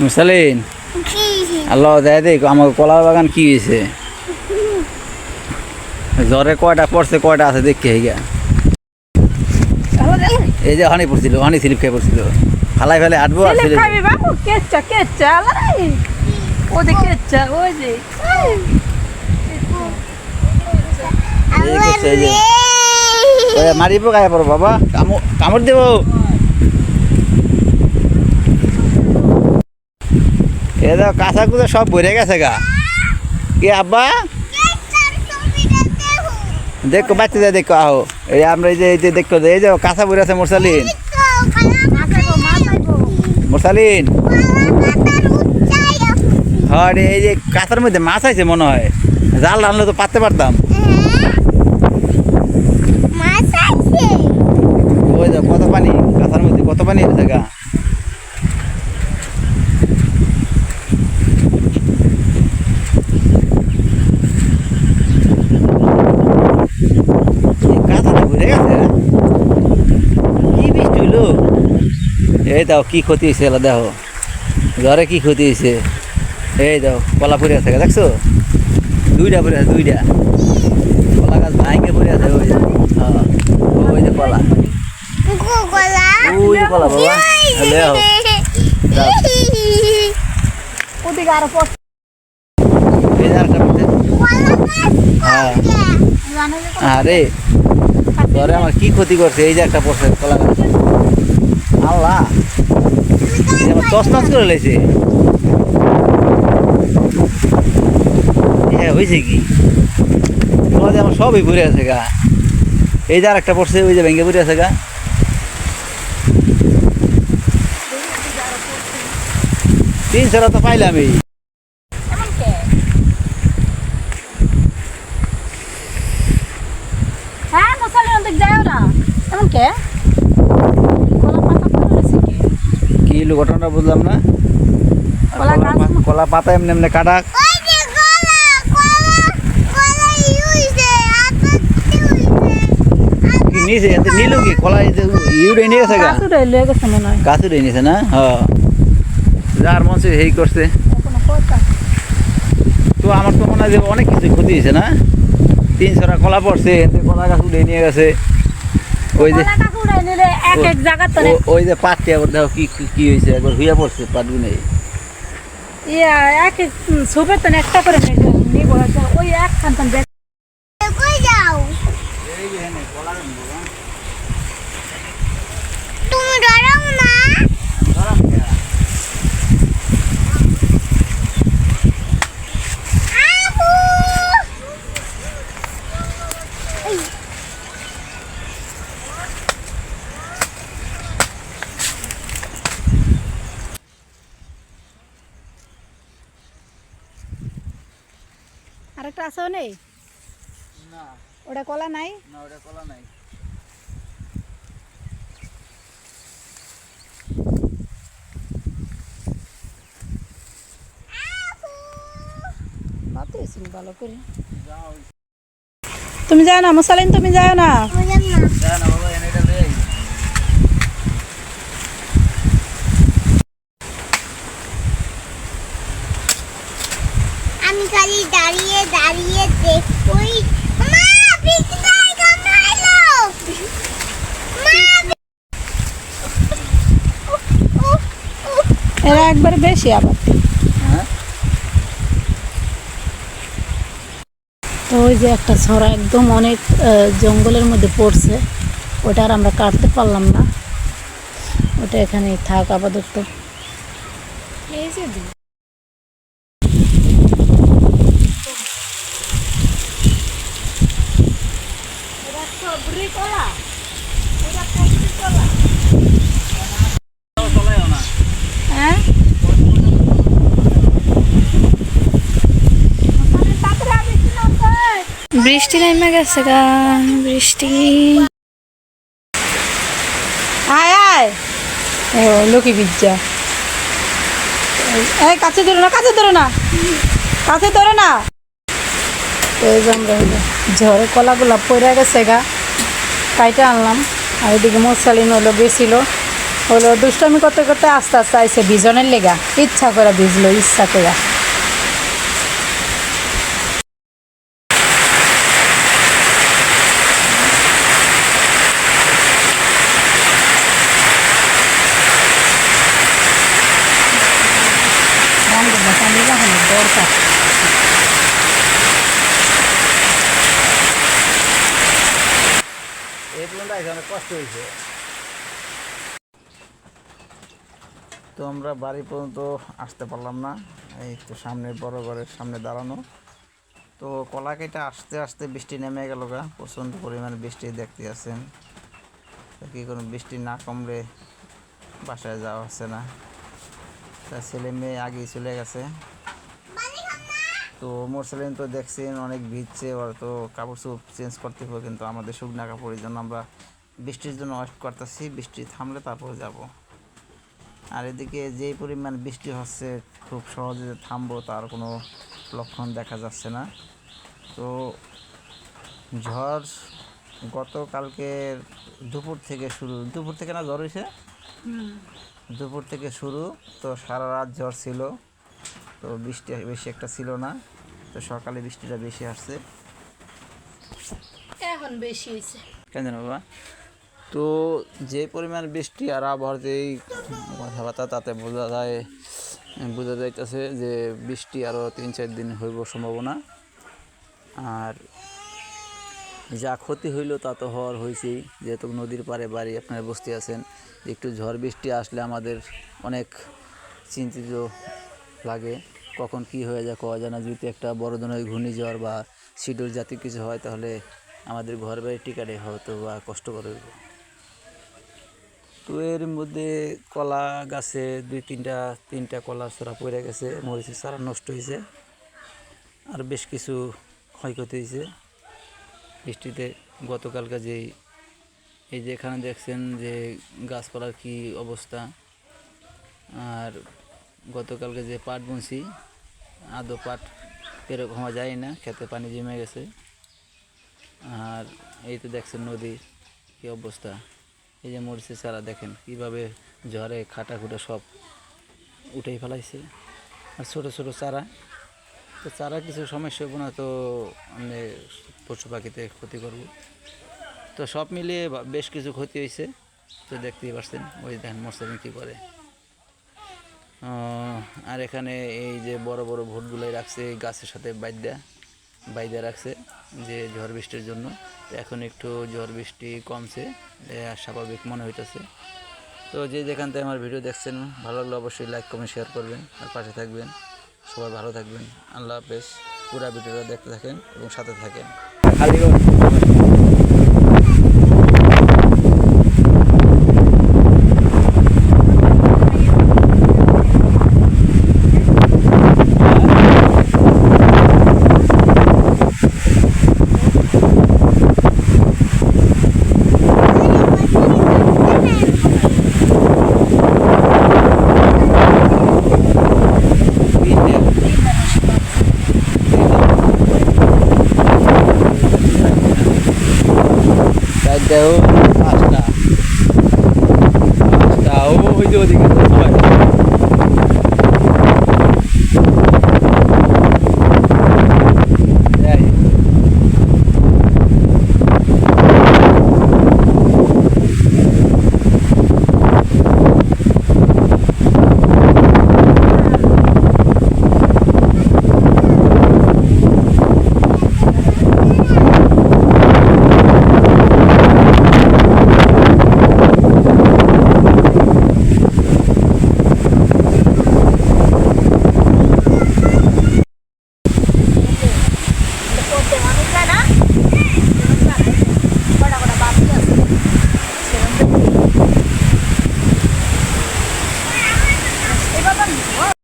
মুসালিন আল্লাহ দেয় দেখ আমার কলার বাগান কি হয়েছে জ্বরে কয়টা পড়ছে কয়টা আছে দেখে গিয়া এই যে হানি পড়ছিল হানি স্লিপ খেয়ে পড়ছিল ফালাই ফেলে হাঁটবো আর মারিব গায়ে পড়ো বাবা কামড় দেব এ দাও কাঁচা কুচা সব ভরে গেছে গা কি আব্বা দেখো বাচ্চাদের দেখো আহো এই আমরা এই যে দেখো এই যে কাঁচা ভরে আছে মুরসালিন মুরসালিন হ্যাঁ এই যে কাঁচার মধ্যে মাছ আছে মনে হয় জাল আনলে তো পাততে পারতাম ওই যাও কত পানি কাঁচার মধ্যে কত পানি আছে গা এই দাও কি ক্ষতি হয়েছে এলা দেখো জ্বরে কি ক্ষতি হয়েছে এই দাও কলা পড়ে আছে দেখছো দুইটা পড়ে আছে দুইটা কলা গাছ ভাঙে পড়ে আছে ওই ওই যে কলা ওই কলা বাবা দেখো আরে জ্বরে আমার কি ক্ষতি করছে এই যে একটা পড়ছে কলা গাছ আল্লাহ আমার তসনস করে লেছে হ্যাঁ হয়েছে কি তোমাদের আমার সবই ঘুরে আছে গা এই যে আর একটা পড়ছে ওই যে ভেঙে পড়ে আছে গা তিনশো তো পাইলাম এই কি ঘটনাটা বুঝলাম না কলা পাতা এমনি এমনি কাটা নিচে নিল কি কলা ইউরে নিয়ে গেছে গাছু রে নিয়েছে না হ্যাঁ যার মন সে হেই করছে তো আমার তো মনে হয় যে অনেক কিছু ক্ষতি হয়েছে না 300টা কলা পড়ছে কলা গাছ উড়ে নিয়ে গেছে ওই যে ওই যে পাটটি আবার দেখো কি কি হয়েছে একবার হুইয়া পড়ছে পাটবি নেই একটা করে ওই একখান তুমি ডরাও না আরেকটা আছে নেই না ওটা কলা নাই না ওটা কলা নাই ভালো করে তুমি যাও না মুসালিন তুমি যাও না বাবা এনেটা দেই আমি খালি দাঁড়িয়ে দাঁড়িয়ে দেখই মা বিছনায় কামড়াইলো মা এরা একবার বেশি আবার তো ওই যে একটা ছড়া একদম অনেক জঙ্গলের মধ্যে পড়ছে ওটা আর আমরা কাটতে পারলাম না ওটা এখানে থাক আপাতত এই যে হ্যাঁ বৃষ্টি নেমে গেছে গা বৃষ্টি আয় আয় ও লোকি বিজ্জা এই কাছে ধরো না কাছে ধরো না কাছে ধরো না এই যে আমরা ঝড়ে কলাগুলা পড়ে গেছে গা কাইটা আনলাম আর এদিকে মুসালিন হলো গেছিল হলো দুষ্টামি করতে করতে আস্তে আস্তে আইসে বিজনের লেগা ইচ্ছা করে ভিজলো ইচ্ছা করে। দরকার এই পর্যন্ত আইসে অনেক কষ্ট হয়েছে। তো আমরা বাড়ি পর্যন্ত আসতে পারলাম না, এই তো সামনে বড় ঘরের সামনে দাঁড়ানো। তো কলা কেটে আসতে আসতে বৃষ্টি নেমে গেল গা, প্রচণ্ড পরিমাণে বৃষ্টি দেখতে আছেন। কি কোনো বৃষ্টি না কমলে বাসায় যাওয়া হচ্ছে না। তা ছেলে মেয়ে আগেই চলে গেছে। তো মোর ছেলে তো দেখছেন অনেক ভিজছে, ওর তো কাপড় চোপড় চেঞ্জ করতে হবে, কিন্তু আমাদের শুকনা কাপড়ের জন্য আমরা বৃষ্টির জন্য ওয়েট করতেছি, বৃষ্টি থামলে তারপরে যাব। আর এদিকে যেই পরিমাণ বৃষ্টি হচ্ছে খুব সহজে থামবো তার কোনো লক্ষণ দেখা যাচ্ছে না। তো ঝড় গতকালকে দুপুর থেকে শুরু, দুপুর থেকে না ঝড় হয়েছে, দুপুর থেকে শুরু। তো সারা রাত ঝড় ছিল, তো বৃষ্টি বেশি একটা ছিল না। তো সকালে বৃষ্টিটা বেশি আসছে, এখন বেশি হয়েছে কেন জানো বাবা। তো যে পরিমাণ বৃষ্টি আর আবহাওয়ার যেই কথাবার্তা তাতে বোঝা যাইতেছে যে বৃষ্টি আরও 3-4 দিন হইব সম্ভাবনা। আর যা ক্ষতি হইল তা তো হওয়ার হয়েছেই, যেহেতু নদীর পাড়ে বাড়ি, আপনারা বুঝতে আছেন। একটু ঝড় বৃষ্টি আসলে আমাদের অনেক চিন্তিত লাগে, কখন কি হয়ে যায় কওয়া যায় না। যদি একটা বড় ধরনের ঘূর্ণিঝড় বা শিডিউল জাতীয় কিছু হয় তাহলে আমাদের ঘর বাড়ি টিকারে হয়তো বা কষ্টকর হইব। তো এর মধ্যে কলা গাছে তিনটা কলা চারা পড়ে গেছে, মরিচের চারা নষ্ট হয়েছে, আর বেশ কিছু ক্ষয়ক্ষতি হয়েছে বৃষ্টিতে। গতকালকে এই যে এখানে দেখছেন যে গাছপালার কি অবস্থা, আর গতকালকে যে পাট বুনছি আদৌ পাট এরকম হওয়া যায় না, খেতে পানি জমে গেছে। আর এই তো দেখছেন নদীর কি অবস্থা, এই যে মরিচের চারা দেখেন কীভাবে ঝড়ে খাটা খুটা সব উঠেই ফেলাইছে। আর ছোটো ছোটো চারা, তো চারা কিছু সমস্যা হবো না, তো মানে পশু পাখিতে ক্ষতি করব। তো সব মিলিয়ে বেশ কিছু ক্ষতি হয়েছে, তো দেখতেই পাচ্ছেন। ওই দেখেন মোটরসাইকেল কী করে। আর এখানে এই যে বড় বড় ভুটগুলোই রাখছে এই গাছের সাথে বাইদা রাখছে যে ঝড় বৃষ্টির জন্য। তো এখন একটু ঝড় বৃষ্টি কমছে, স্বাভাবিক মনে হইতেছে। তো যে যেখান থেকে আমার ভিডিও দেখছেন ভালো লাগলে অবশ্যই লাইক কমেন্ট শেয়ার করবেন, আর পাশে থাকবেন। সবাই ভালো থাকবেন, আল্লাহ হাফেজ। পুরা ভিডিওটা দেখতে থাকেন এবং সাথে থাকেন। খালি